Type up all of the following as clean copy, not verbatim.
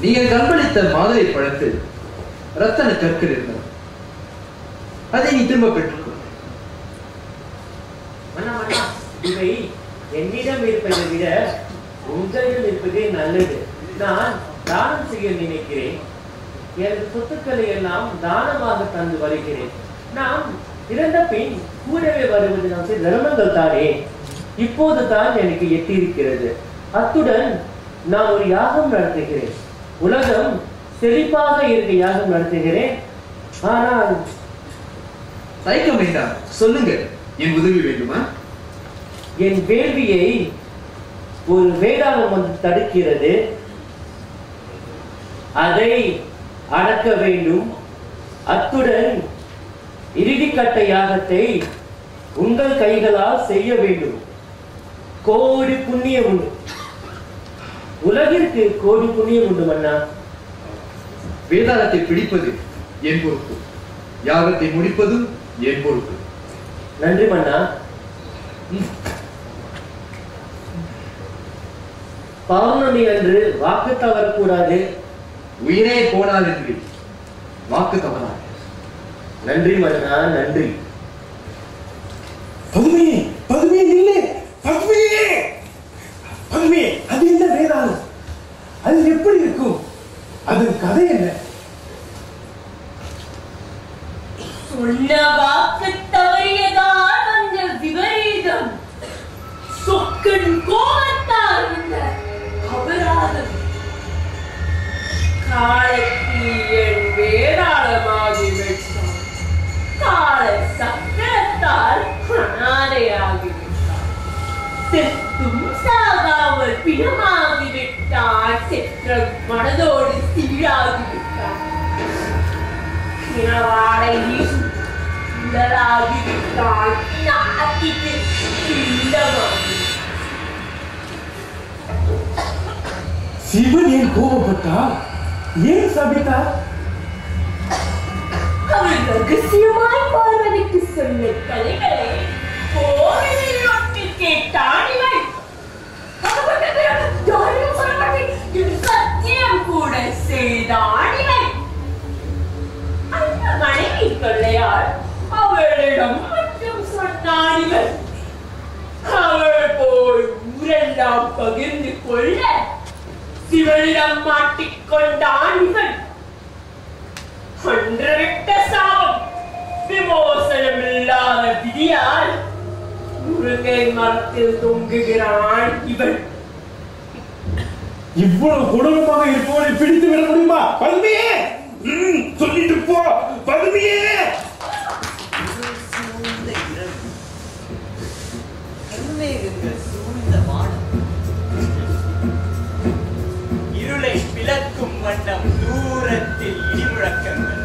நீங்கள் கண்பளித்த மாதுளை பழத்தில் ரத்தன கற்கள் இருந்தன. அதை நீ திரும்ப பெற்றுக்கொள். இவை என்னிடம் இருப்பதை விட உங்களிடம் இருப்பதே நல்லது. நான் தானம் செய்ய நினைக்கிறேன். எனது சொத்துக்களை எல்லாம் தானமாக தந்து வருகிறேன். நாம் இறந்த பின் கூடவே வருவது நாம் செய்த தர்மங்கள் தானே. இப்போது தான் எனக்கு எட்டியிருக்கிறது. அத்துடன் நான் ஒரு யாகம் நடத்துகிறேன். உலகம் செழிப்பாக இருக்க யாகம் நடத்துகிறேன். ஆனால் தயக்கம் வேண்டாம், சொல்லுங்க. என் உதவி வேண்டுமா? என் வேள்வியை ஒரு வேதாளம் வந்து தடுக்கிறது. அதை அடக்க வேண்டும். அத்துடன் இறுதிக்கட்ட யாகத்தை உங்கள் கைகளால் செய்ய வேண்டும். கோடி புண்ணியம் உண்டு. உலகிற்கு கோடி புண்ணியம் உண்டு மன்னா. வேதாளத்தை பிடிப்பது என் பொறுப்பு, யாகத்தை முடிப்பதும் என் பொறுப்பு. நன்றி மன்னா. பௌர்ணமி அன்று வாக்கு தவறக்கூடாது. உயிரே போனால் என்று வாக்கு தவறாது. நன்றி மன்னா, நன்றி. பதுமையே, பதுமையே இல்லை, பதுமையே, பதுமையே, அது என்ன வேதாளம்? அது எப்படி இருக்கும்? அதன் கதை என்ன? சொன்ன வாக்கு தவறியதால் வந்த விபரீதம், சொக்கன் கோபத்தால் வந்த அபராதம், காலத்தில் என் வேதாளமாகிவிட்டான். கால சக்கரத்தால் அனாதையாகிவிட்டான். செத்தும் சாகாமல் பிணமாகிவிட்டான். சென்ற மனதோடு சீழாகிவிட்டான். பிணவாடை வீசும் உடலாகிவிட்டான். நாட்டிற்கு பிண்டமாகி சிவன் ஏன் கோபப்பட்டார்? ஏன் சபித்தார்? அவள் ரகசியமாய் பார்வதிக்கு சொன்ன கதைகளை கோவிலில் நோக்கி கேட்டான் இவன். யாரும் சொல்லப்பட்டு சத்தியம் கூட செய்தான் இவன். அந்த மனைவி கொள்ளையால் அவளிடம் மட்டும் சொன்னான் இவன். அவள் போய் ஊரெல்லாம் பகிர்ந்து கொள்ள சிவனிடம் மாட்டிக்கொண்டான் இவன். ஒன்றவிட்ட சாபம், விமோசனம் இல்லாத விதியால் முருங்கை மரத்தில் தொங்குகிறான் இவன். இவ்வளவு கொடூரமாக இருப்பவனை பிடித்து விட முடியுமா? பதுமையே, சொல்லிட்டு போ பதுமையே. இருளை விளக்கும் வண்ணம் தூரத்தில் இடிமுழக்கங்கள்,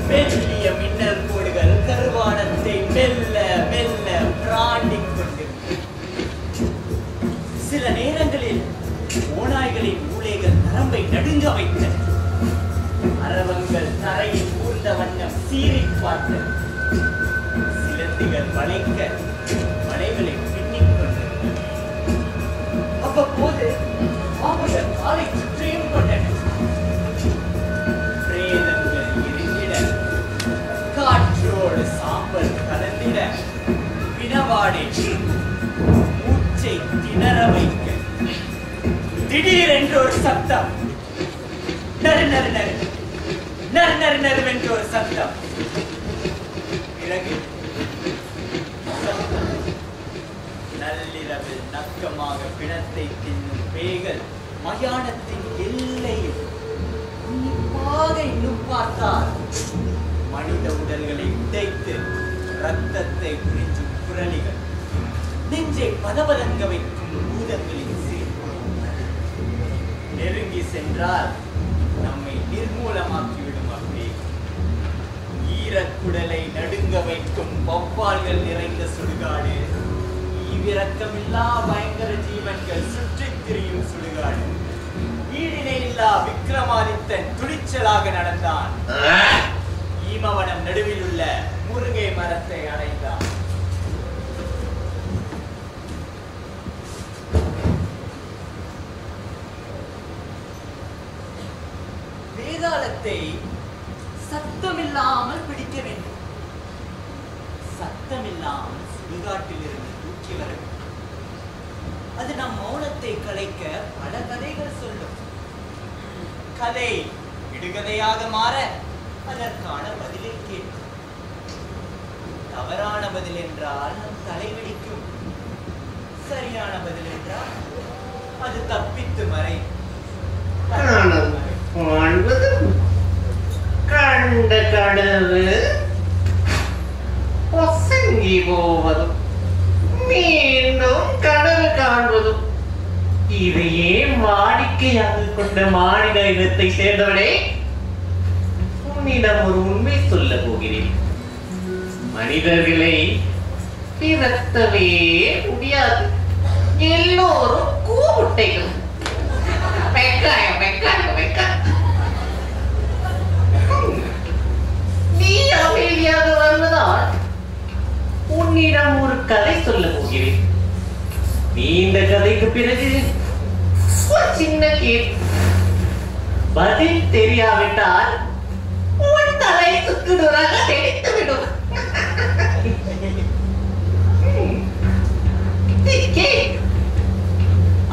மெல்லிய மின்னல் கோடுகள் கருவானத்தை மெல்ல மெல்ல பிராண்டிக் கொண்டிருக்கும். சில நேரங்களில் ஓநாய்களின் மூளைகள் நரம்பை நடுங்க வைத்தன. அரவங்கள் தரையில் ஊர்ந்த வண்ணம் சீறி பார்த்தன. சிலந்திகள் வளைக்க வளைகளை பின்னிக் கொண்டிருந்தன. அவ்வப்போது பாம்புகள் காலை சுற்றியும் கொண்டன. பிரேதங்கள் இருந்திட, காற்றோடு சாம்பல் கலந்திட, பிணவாடை மூச்சை திணற வைக்க திடீரென்று ஒரு சத்தம், நறு நறு நறு நறு நறு நறுவென்று ஒரு சத்தம். பிறகு நள்ளிரவில் நக்கமாக பிணத்தை தின்னும் பேய்கள் மயானத்தின் எல்லையில் உன்னிப்பாக இன்னும் பார்த்தால் மனித உடல்களை உடைத்து ரத்தத்தை உறிஞ்சும் குரலிகள், நெஞ்சை பதபதங்க வைக்கும் பூதங்களின் சீர்குலை. நெருங்கி சென்றால் நம்மை நிர்மூலமாக்கிவிடும். அப்படி ஈரக்குடலை நடுங்க வைக்கும் வௌவால்கள் நிறைந்த சுடுகாடு, ஈவிரக்கமில்லா பயங்கர ஜீவன்கள் சுற்றித் திரியும் சுடுகாடு. ஈடினை இல்லா விக்ரமாதித்தன் துணிச்சலாக நடந்தான். ஈமவனம் நடுவில் உள்ள முருங்கை மரத்தை அடைந்தான். மரத்தை சத்தமில்லாமல் பிடிக்க வேண்டும். சத்தமில்லாமல் சுடுகாட்டில் இருந்து தூக்கி வர வேண்டும். அது நம் மௌனத்தை கலைக்க பல கதைகள் சொல்லும். கதை விடுகதையாக மாற அதற்கான பதிலை கேட்கும். தவறான பதில் என்றால் நம் தலைவலிக்கும். சரியான பதில் என்றால் அது தப்பித்து மறை. கண்ட கனவு பொசங்கி போவதும் மீண்டும் கனவு காண்பதும் இதையே வாடிக்கையாக கொண்ட மாநில இனத்தை சேர்ந்தவனே, உன்னிடம் ஒரு உண்மை சொல்ல போகிறேன். மனிதர்களை பிறத்தவே முடியாது. எல்லோரும் கூமுட்டைகள். வெங்காயம் வெங்காயம் வெங்காயம். நீ அமைதியாக வருவதால் உன்னிடம் ஒரு கதை சொல்ல போகிறேன். நீ இந்த கதைக்கு பிறகு ஒரு சின்ன கேள்வி. பதில் தெரியாவிட்டால் உன் தலை சுக்குநூறாக வெடித்து விடும்.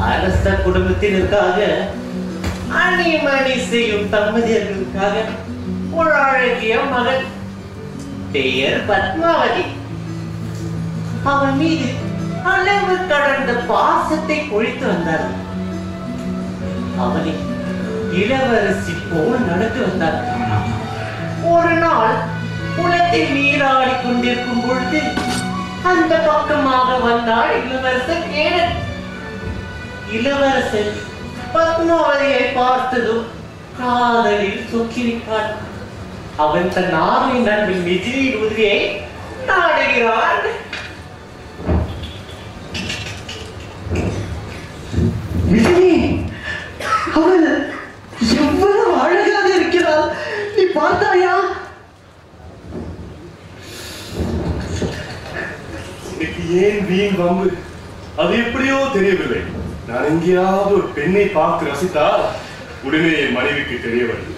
அரச குடும்பத்தினருக்காக அணிமணி செய்யும் தம்பதியர்களுக்காக ஒரு அழகிய மகள், பெயர் பத்மாவதி. அவன் மீது அளவு கடந்த பாசத்தை பொழித்து வந்தார். அவனை இளவரசி போல் நடத்தி வந்தார். ஒரு நாள் குளத்தில் நீராடி கொண்டிருக்கும் பொழுது அந்த பக்கமாக வந்தாள் இளவரசர் கேடன். இளவரசர் பத்மாவதியை பார்த்ததும் காதலில் சொக்கிரிப்பான். அவன் தன் ஆர்வை நண்பின் மிஜிலியின் உதவியை நாடுகிறான். அவள் எவ்வளவு அழகாக இருக்கிறாள், நீ பார்த்தாயா? எனக்கு ஏன் வீண் வம்பு? அது எப்படியோ தெரியவில்லை. நான் எங்கேயாவது ஒரு பெண்ணை பார்த்து ரசித்தால் உடனே என் மனைவிக்கு தெரிய வருது.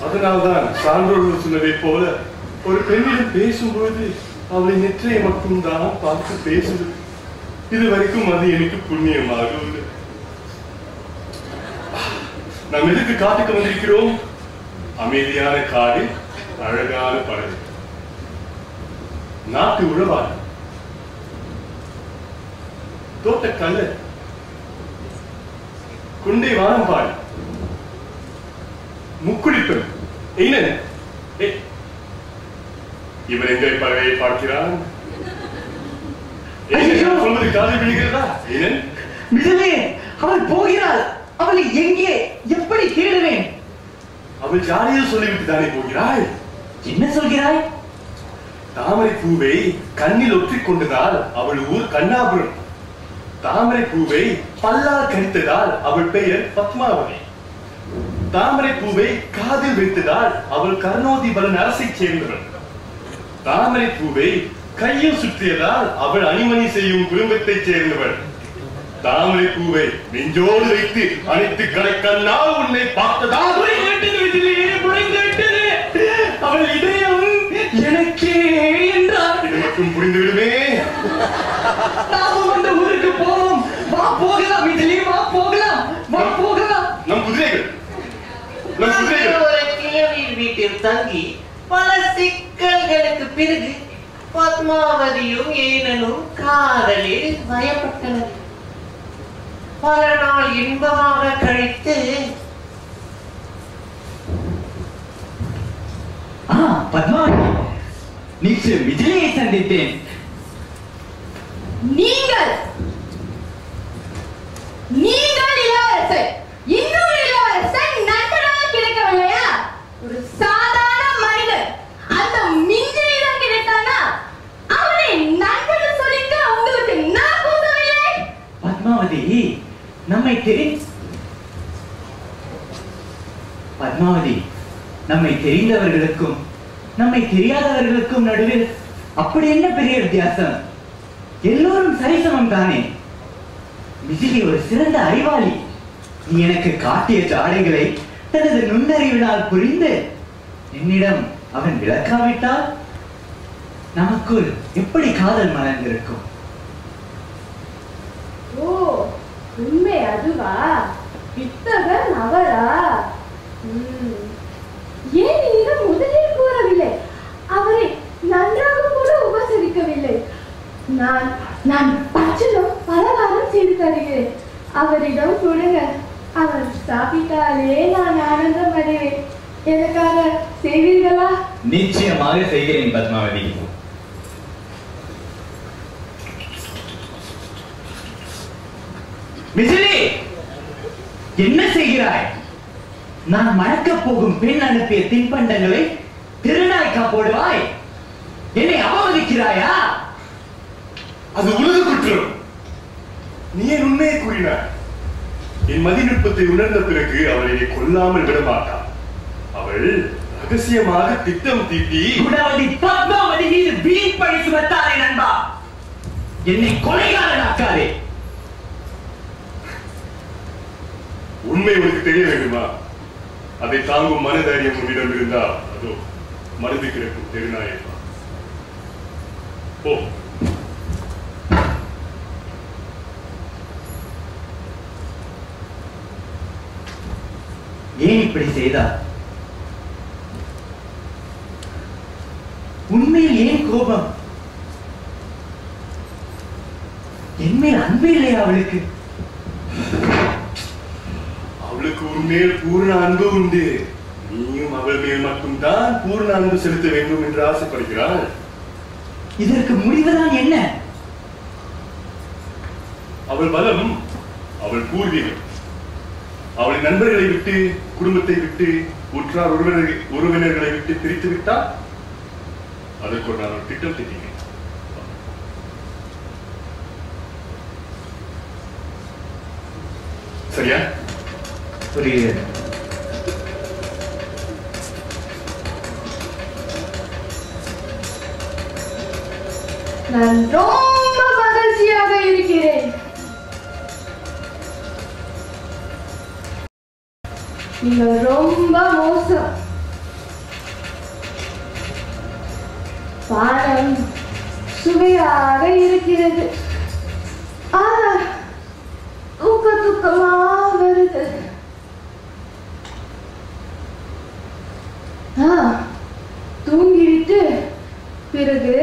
அதனால்தான் சான்றோர்கள் சொன்னதை போல ஒரு பெண்ணிடம் பேசும்பொழுது அவளை நெற்றையை மட்டும்தான் பார்த்து பேசுது. இது வரைக்கும் அது எனக்கு புண்ணியமாக உள்ளது. நாம் எதுக்கு காட்டுக்கு வந்திருக்கிறோம்? அமைதியான காடு, அழகான படகு, நாட்டு உழவாடு, தோட்டக்கல்ல, குண்டை வானம்பாடு, முக்குளிப்பெண். இவன் எங்கே பறவையை பார்க்கிறான்? சொல்வது காதில் விழுகிறதா? அவள் போகிறாள். அவளை எங்கே எப்படி தேடுவேன்? அவள் ஜாலியில் சொல்லிவிட்டு தானே போகிறாள். என்ன சொல்கிறாய்? தாமரை பூவை கண்ணில் ஒற்றிக் கொண்டதால் அவள் ஊர் கண்ணாபுரம். தாமரை பூவை பல்லால் கடித்ததால் அவள் பெயர் பத்மாவதி. தாமரை பூவை காதில் வைத்ததால் அவள் கர்ணோதிபலன் அரசை சேர்ந்தவள். தாமரை பூவை கையில் சுற்றியதால் அவள் அணிமணி செய்யும் குடும்பத்தை சேர்ந்தவள். தாமரை பூவை நெஞ்சோடு வைத்து அனைத்து கணக்கண்ணால் உன்னை பார்த்ததால் அவள் இதயம் எனக்கே என்றார். இது மட்டும் புரிந்து விடுமே. நாமும் அந்த ஊருக்கு போவோம். வா போகலாம். இதிலே வா போகலாம். வா போகலாம். நம் குதிரைகள் வீட்டில் தங்கி பல சிக்கல்களுக்கு பிறகு பத்மாவதியும் ஏனனும் காதலில் பயப்பட்டனர். பல நாள் இன்பமாக கழித்து பத்மாவதி, நேற்று விஜயை சந்தித்தேன். நீங்கள் இளவரசர், இன்னொரு இளவரசர் நண்பனாக கிடைக்கவில்லையா? ஒரு சாதாரண மனிதர் அந்த மிஞ்சிலிடம் கிடைத்தானா அவனை நண்பன் சொல்லிக்க உங்களுக்கு நான் கூறவில்லை. பத்மாவதி, நம்மை தெரிந்தவர்களுக்கும் நம்மை தெரியாதவர்களுக்கும் நடுவில் அப்படி என்ன பெரிய வித்தியாசம்? எல்லோரும் சரிசமம் தானே. விஜய் ஒரு சிறந்த அறிவாளி. நீ எனக்கு காட்டிய ஜாடைகளை தனது நுண்ணறிவினால் புரிந்து என்னிடம் அவன் விளக்காவிட்டால் நமக்குள் எப்படி காதல் மலர்ந்திருக்கும்? ஓ, உண்மை அதுவா? வித்தகன் அவரா? ஏன் என்னிடம் முதலில் கூறவில்லை? அவரை நன்றாக கூட உபசரிக்கவில்லை. நான் பச்சனும் பலகாரம் செய்து தருகிறேன். அவரிடம் கொடுங்க. அவர் சாப்பிட்டாலே நான் ஆனந்தம் அடைவேன். எனக்காக செய்வீர்களா? நிச்சயமாக செய்கிறேன் பத்மாவதி. மிசிலி, என்ன செய்கிறாய்? நான் மணக்கப் போகும் பெண் அனுப்பிய தின்பண்டங்களை திருநாய்க்கா போடுவாய்? என்னை அவமதிக்கிறாயா? அது உலக குற்றம். நீ என் உண்மையை கூறினாய். என் மதிநுட்பத்தை உணர்ந்த பிறகு அவள் என்னை கொல்லாமல் விட மாட்டாள். அவள் ரகசியமாக திட்டம் தீட்டி குணவதி பத்மாவதி மீது வீண் பழி சுமத்தாரே நண்பா. என்னை கொலைகாரனாக்காதே. உண்மை உனக்கு தெரிய வேண்டுமா? அதை தாங்கும் மனதைரியம் உன்னிடம் இருந்தால் அதோ மனது கிடக்கும் தெருநாயகா. ஓ, ஏன் இப்படி செய்தார்? உண்மையில் ஏன் கோபம்? என்மேல் அன்பு இல்லையா அவளுக்கு? அவளுக்கு உன்மேல் பூர்ண அன்பு உண்டு. நீயும் அவள் மேல் மட்டும்தான் பூர்ண அன்பு செலுத்த வேண்டும் என்று ஆசைப்படுகிறாள். இதற்கு முடிவுதான் என்ன? அவள் பலம், அவள் பூர்வீகம். அவளின் நண்பர்களை விட்டு, குடும்பத்தை விட்டு, உற்றார் உறவினர்களை விட்டு பிரித்து விட்டால் அதற்கு ஒரு நான் திட்டம் திட்டினேன். சரியா? புரியுது. நான் ரொம்ப மகிழ்ச்சியாக இருக்கிறேன். நீங்க ரொம்ப மோசம். பானம் சுவையாக இருக்கிறது. ஆனா தூக்கமா வருது. தூங்கிவிட்டு பிறகு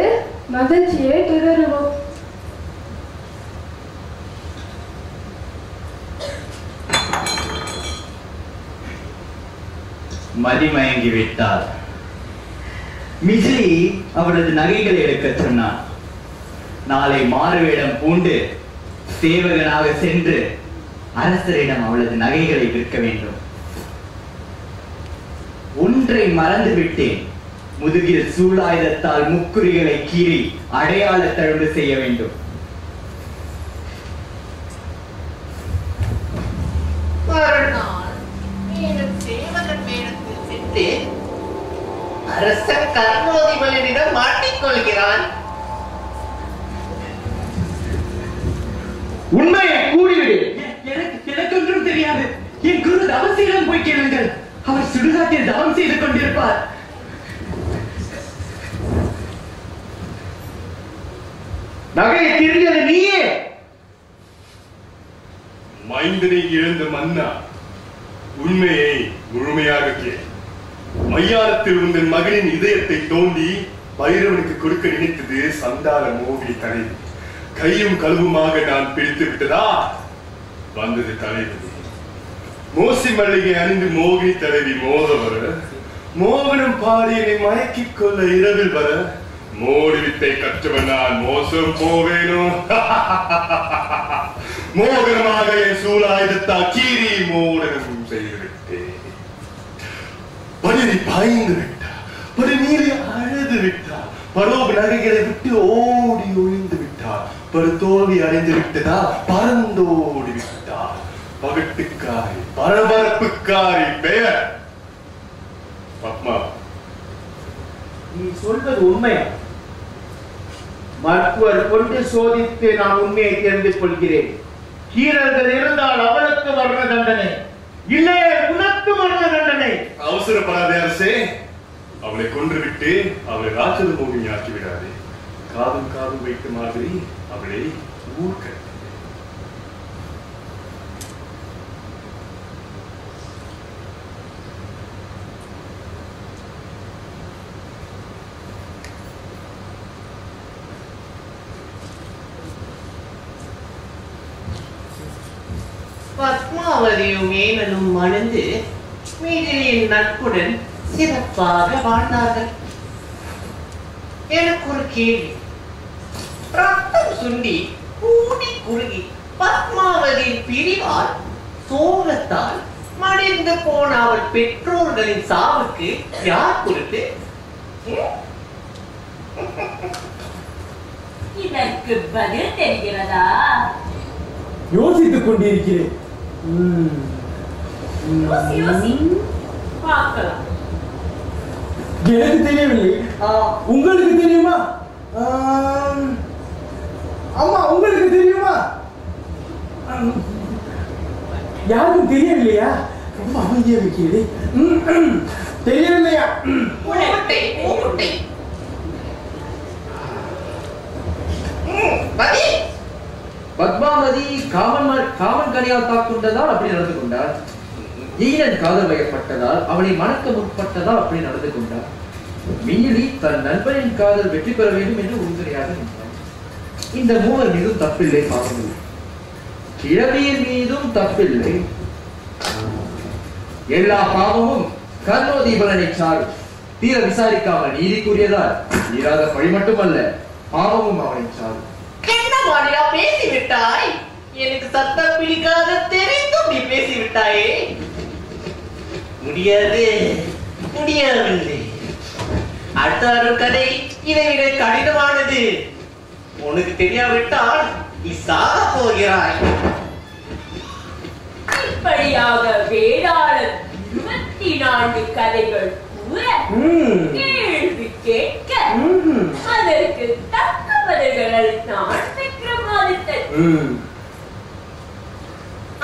மகிழ்ச்சியை தொடருவோம். மதிமயங்கி விட்டார். மிசிலி அவரது நகைகளை எடுக்க சொன்னார். நாளை மாறுவேடம் பூண்டு சேவகனாக சென்று அரசரிடம் அவளது நகைகளை விற்க வேண்டும். ஒன்றை மறந்து விட்டேன். முதுகில் சூலாயுதத்தால் முக்குறிகளை கீறி அடையாள தழும்பு செய்ய வேண்டும். அரசன் கர்ணோதிபலிடம் மாட்டிக்கொள்கிறான். உண்மையை கூறிவிடு. எனக்கு ஒன்றும் தெரியாது. என் குரு தவசீலம் போய் கேளுங்கள். அவர் சுடுகாட்டில் தவம் செய்து கொண்டிருப்பார். நகையை திருடியது நீயே. மைந்தனை இழந்த மன்னா, உண்மையை முழுமையாக கேள். மையாரத்தில் உங்கள் மகனின் இதயத்தை தோண்டி பைரவனுக்கு கொடுக்க நினைத்தது சண்டால மோகினி தலைவி. கையும் கழுவுமாக நான் பிடித்து விட்டதா? வந்தது தலைவி. மோசி மல்லிகை அணிந்து மோகினி தலைவி மோத வர, மோகனம் பாடியனை மயக்கிக் கொள்ள இரவில் வர, மோடி வித்தை கற்றவன் நான் மோசம் போவேனோ? மோகனமாக என் சூலாயுதத்தா கீரி மோடனம் செய்துவிட்டேன். படுதி பாய்ந்து விட்டா, படுநீரை அழுது விட்டா, பரோப நகைகளை விட்டு ஓடி ஒழிந்து விட்டார். படுதோல்வி அடைந்து விட்டதா? பறந்தோடி விட்டார். பகட்டுக்காரி, பரபரப்புக்காரி பெயர் பத்மா. நீ சொல்வது உண்மையா? மருத்துவர் கொண்டு சோதித்து நான் உண்மையை தெரிந்து கொள்கிறேன். கீரர்கள் இருந்தால் அவளுக்கு மரண தண்டனை, இல்லையே உனக்கு மரண தண்டனை. அவசரப்படாதே அரசே. அவளை கொன்றுவிட்டு அவளை ராட்சத மோகினி ஆக்கி விடாதே. காதும் காதும் வைத்த மாதிரி அவளை ஊர்க்க. பத்மாவதியும் மேனனும் மணந்து மீதிலியின் நட்புடன் சிறப்பாக வாழ்ந்தார்கள். எனக்கு ஒரு கேள்வி. ரத்தம் சுண்டி கூடி குறுகி பத்மாவதியின் பிரிவால் சோகத்தால் மடிந்து போன அவள் பெற்றோர்களின் சாவுக்கு யார் பொறுத்து? இதற்கு பதில் தெரிகிறதா? யோசித்துக் கொண்டிருக்கிறேன். பார்க்கலாம். எனக்கு தெரியவில்லை. உங்களுக்கு தெரியுமா? அம்மா உங்களுக்கு தெரியுமா? யாருக்கும் தெரியவில்லையா? ரொம்ப அமைதியா வைக்கிறது. தெரியவில்லையா? பத்மாவதி காமன் கனியால் தாக்குண்டதால் அப்படி நடந்து கொண்டார். ஈரன் காதல் வயப்பட்டதால் அவனை மணக்க முற்பட்டதால் அப்படி நடந்து கொண்டார். மின்னிலி தன் நண்பனின் காதல் வெற்றி பெற வேண்டும் என்று உறுதுணையாக நின்றார். இந்த மூவர் மீதும் தப்பில்லை பாவமில்லை. கிழவியின் மீதும் தப்பில்லை. எல்லா பாவமும் கர்ணோதீபலனை சாரும். தீர விசாரிக்காமல் நீதி கூறியதால் தீராத பழி மட்டுமல்ல, பாவமும் அவனை சாரும். என்ன மாடியா பேசிவிட்டாய்? எனக்கு சத்தம் பிடிக்காத தெரிந்தும் நீ பேசிவிட்டாயே. முடியாது, முடியவில்லை. அடுத்த ஒரு கதை இதை விட கடினமானது. உனக்கு தெரியாவிட்டால் நீ சாக போகிறாய். இப்படியாக வேளாளர் 24 கதைகள் கூற, கேள்வி கேட்க, அதற்கு தக்க பதில்கள் அளித்தான் விக்ரமாதித்தன்.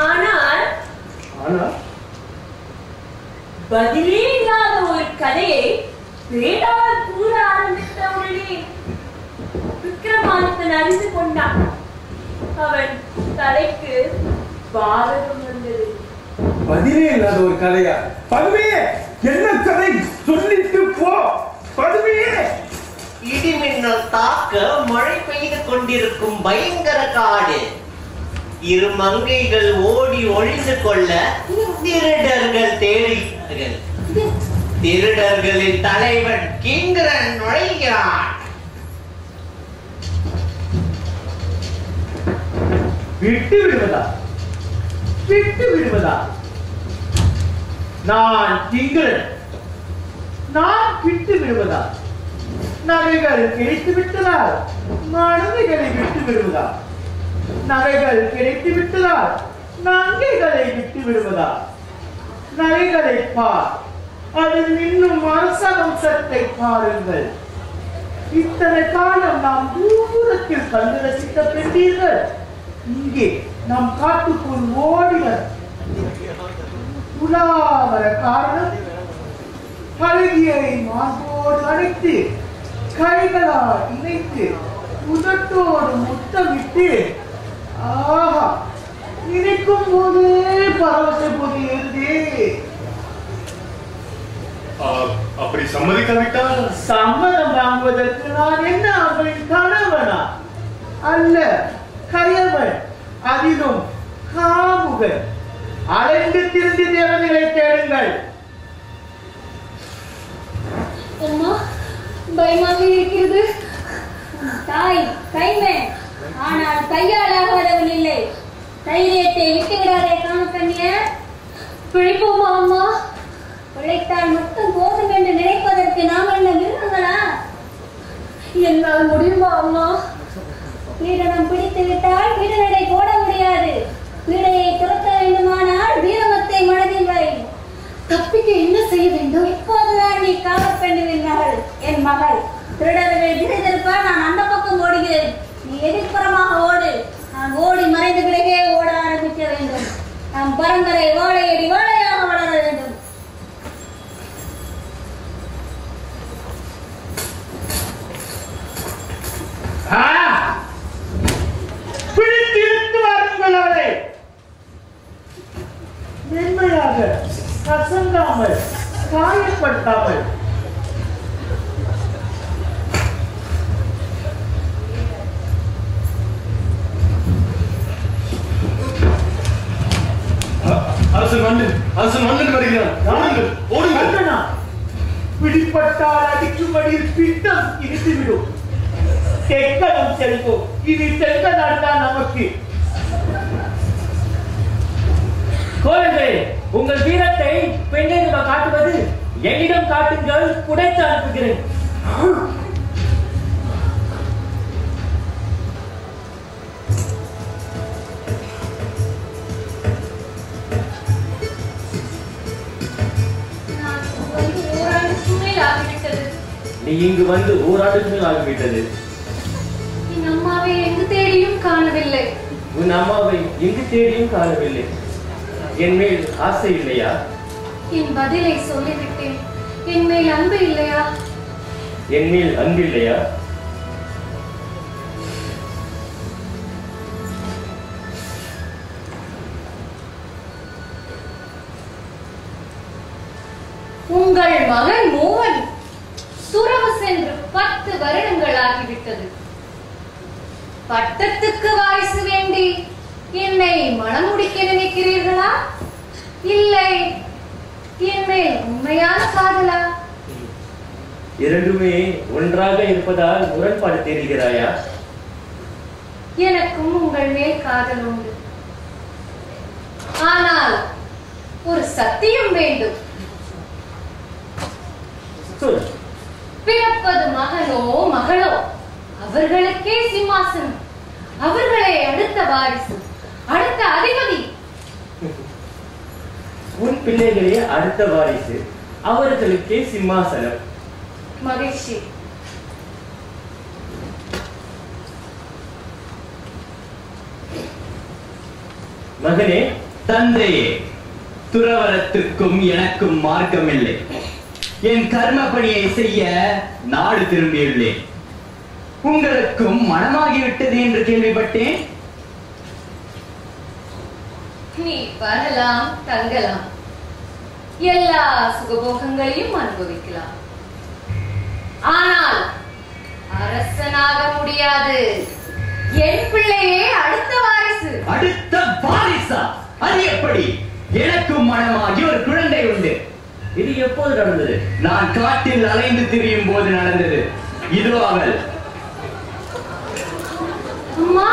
ஆனால் பதிலே இல்லாத ஒரு கதையை வேளாளர் கூற ஆரம்பித்தவுடனே விக்ரமாதித்தன் அறிந்து கொண்டான். அவன் தலைக்கு பாதகம் வந்தது. பதிலே இல்லாத ஒரு கதையா? பதுவே, என்ன கதை சொல்லிட்டு போ. பதுவே, இடிமின்னல் தாக்க மழை பெய்து கொண்டிருக்கும் பயங்கர காடு. இரு மங்கைகள் ஓடி ஒழிந்து கொள்ள திருடர்கள் தேடுகிறார்கள். திருடர்களின் தலைவன் கிங்கரன் நுழைகிறான். விட்டு விடுவதா? விட்டு விடுவதா? நான் கிங்கரன், நான் விட்டு விடுவதா? நகைகள் கிடைத்து விட்டதால் மனதைகளை விட்டு விடுவதா? நகைகள் கிடைத்து விட்டதால் நங்கைகளை விட்டு விடுவதா? நகைகளை பார், அதில் இன்னும் அரசவம்சத்தை பாருங்கள். இத்தனை காலம் நாம் தூரத்தில் கண்டு ரசித்த பெற்றீர்கள், இங்கே நம் காட்டுக்குள் ஓடிவர் உலாவர காரணம் பழகியை மார்போடு அணைத்து கைகளால் இணைத்து உதட்டோடு முத்தமிட்டு ஆஹா நினைக்கும் போதே பரவச போது. அப்படி சம்மதிக்காவிட்டால்? சம்மதம் வாங்குவதற்கு நான் என்ன அவளின் கணவனா? அல்ல, கயவன், அதிலும் காமுகன். அலைந்து திருந்து தேவதைகளை தேடுங்கள். அம்மா, பயமாக இருக்கிறது. தாய் கைமேன், ஆனால் கையால் ஆகாதவன் இல்லை. தைரியத்தை விட்டு விடாதே காமக்கண்ணிய. பிழைப்போமா அம்மா? பிழைத்தால் மட்டும் போதும் என்று நினைப்பதற்கு நாம் என்ன மிருகங்களா? என்னால் முடியுமா அம்மா? பீடனம் பிடித்து விட்டால் பீடனடை போட முடியாது. பீடையை துரத்த வேண்டுமானால் வீரமத்தை மனதில் வை. தப்பிக்க என்ன செய்ய வேண்டும்? இப்போதுதான் நீ காவற்பெண்ணுவின் மகள், என் மகள். திருடர்கள் திசைதிருப்ப நான் அந்த பக்கம் ஓடுகிறேன். நீ எதிர்ப்புறமாக ஓடு. நான் ஓடி மறைந்த பிறகே ஓட ஆரம்பிக்க வேண்டும். நம் பரம்பரை வாழையடி வாழையாக வளர வேண்டும். பிடித்திருத்து வாருங்கள் அவரை. மென்மையாக, கசங்காமல், காயப்படுத்தாமல். அரசன் மன்னன் வருகிறான். ஓடுங்கள். பிடிப்பட்டால் அடிக்கும்படியில் பிட்டம் இடித்துவிடும். தெற்கனும் செல்வோம். இது தெற்க நாடுதான் நமக்கு. கோலங்களே, உங்கள் வீரத்தை பெண்ணிடம் காட்டுவது என்னிடம் காட்டுங்கள், புடைத்து அனுப்புகிறேன். நீ இங்கு வந்து ஓராண்டுக்கு மேல் ஆகிவிட்டது. என் அம்மாவை எங்கு தேடியும் காணவில்லை. உன் அம்மாவை எங்கு தேடியும் காணவில்லை. என் மேல் ஆசை இல்லையா? என் பதிலை சொல்லிவிட்டேன். என் மேல் அன்பு இல்லையா? என் மேல் அன்பு இல்லையா? உங்கள் மகன் மோகன் துறவு சென்று 10 வருடங்கள் ஆகிவிட்டது. பட்டத்துக்கு வாரிசு வேண்டி என்னை மனம் முடிக்க நினைக்கிறீர்களா? இல்லை, என் மேல் உண்மையான காதலா? இரண்டுமே ஒன்றாக இருப்பதால் முரண்பாடு தெரிகிறாயா? எனக்கும் உங்கள் மேல் காதல் உண்டு. ஆனால் ஒரு சத்தியம் வேண்டும். சொல். பிறப்பது மகனோ மகளோ அவர்களுக்கே சிம்மாசனம், அவர்களே அடுத்த வாரிசு, அடுத்த அதிபதி. உன் பிள்ளைகளே அடுத்த வாரிசு, அவர்களுக்கே சிம்மாசனம். மகிழ்ச்சி. மகனே, தந்தையே, துறவரத்துக்கும் எனக்கும் மார்க்கமில்லை. என் கர்ம பணியை செய்ய நாடு திரும்பியுள்ளேன். உங்களுக்கும் மனமாகிவிட்டது என்று கேள்விப்பட்டேன். நீ வரலாம், தங்கலாம், எல்லா சுகபோகங்களையும் அனுபவிக்கலாம். ஆனால் அரசனாக முடியாது. என் பிள்ளையே அடுத்த வாரிசு. அடுத்த வாரிசா? அது எப்படி? எனக்கும் மனமாகி ஒரு குழந்தை உண்டு. இது எப்போது நடந்தது? நான் காட்டில் அலைந்து திரியும் போது நடந்தது. இதோ அவள். அம்மா,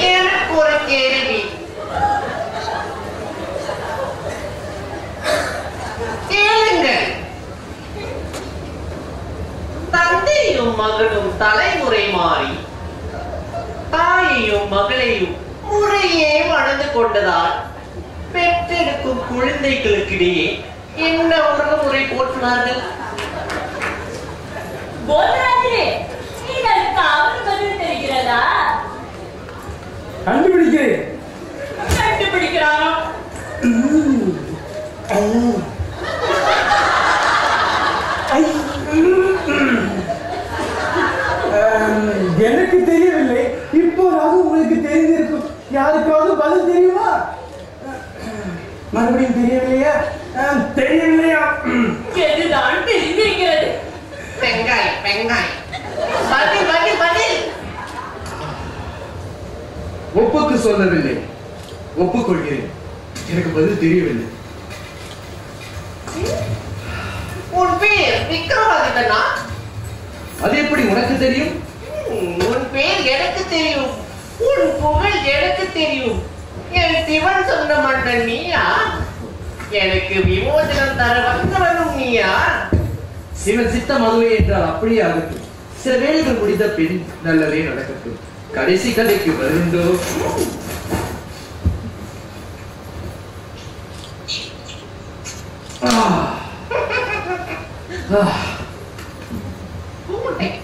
எனக்கு ஒரு கேள்வி. கேளுங்கள். தந்தையும் மகனும் தலைமுறை மாறி தாயையும் மகளையும் முறையே மணந்து கொண்டதால் பெற்றெடுக்கும் குழந்தைகளுக்கிடையே என்ன உறவு முறை போற்றுவார்கள்? போதராஜரே, இதற்கு அவர் பதில் தெரிகிறதா? கண்டுபிடிக்கிறேன். கண்டுபிடிக்கிறாரோ? எனக்கு தெரியவில்லை. இப்போதாவது உங்களுக்கு தெரிந்திருக்கும். யாருக்காவது பதில் தெரியுமா? மறுபடியும் தெரியவில்லையா? தெரியவில்லையா? எதுதான் தெரிந்திருக்கிறது? வெங்காயம் வெங்காயம். பதில் பதில் பதில். ஒப்புக்கு சொல்லவில்லை, ஒப்புக்கொள்கிறேன். எனக்கு பதில் தெரியவில்லை. உன் பேர் விக்ரமாதித்தனா? அது எப்படி உனக்கு தெரியும்? உன் பேர் எனக்கு தெரியும். உன் புகழ் எனக்கு தெரியும். என் சிவன் சொந்த மன்னன் நீயா? எனக்கு விமோசனம் தர வந்தவனும் நீயா? சிவன் சித்தம் அதுவே என்றால் அப்படியே ஆகட்டும். சில வேலைகள் முடிந்த பின் நல்லதே நடக்கட்டும். கடைசி கதைக்கு வருண்டோ? மாட்டேன்.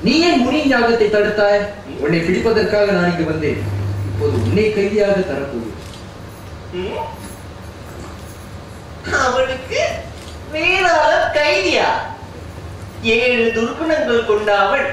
நீ ஏன் முனியின் யாகத்தை தடுத்தாய்? உன்னை பிடிப்பதற்காக நான் இங்கு வந்தேன். இப்போது உன்னை கைதியாக தரப்போகிறேன். அவளுக்கு வேளாளர் கைதியா? 7 துர்க்குணங்கள் கொண்ட அவள்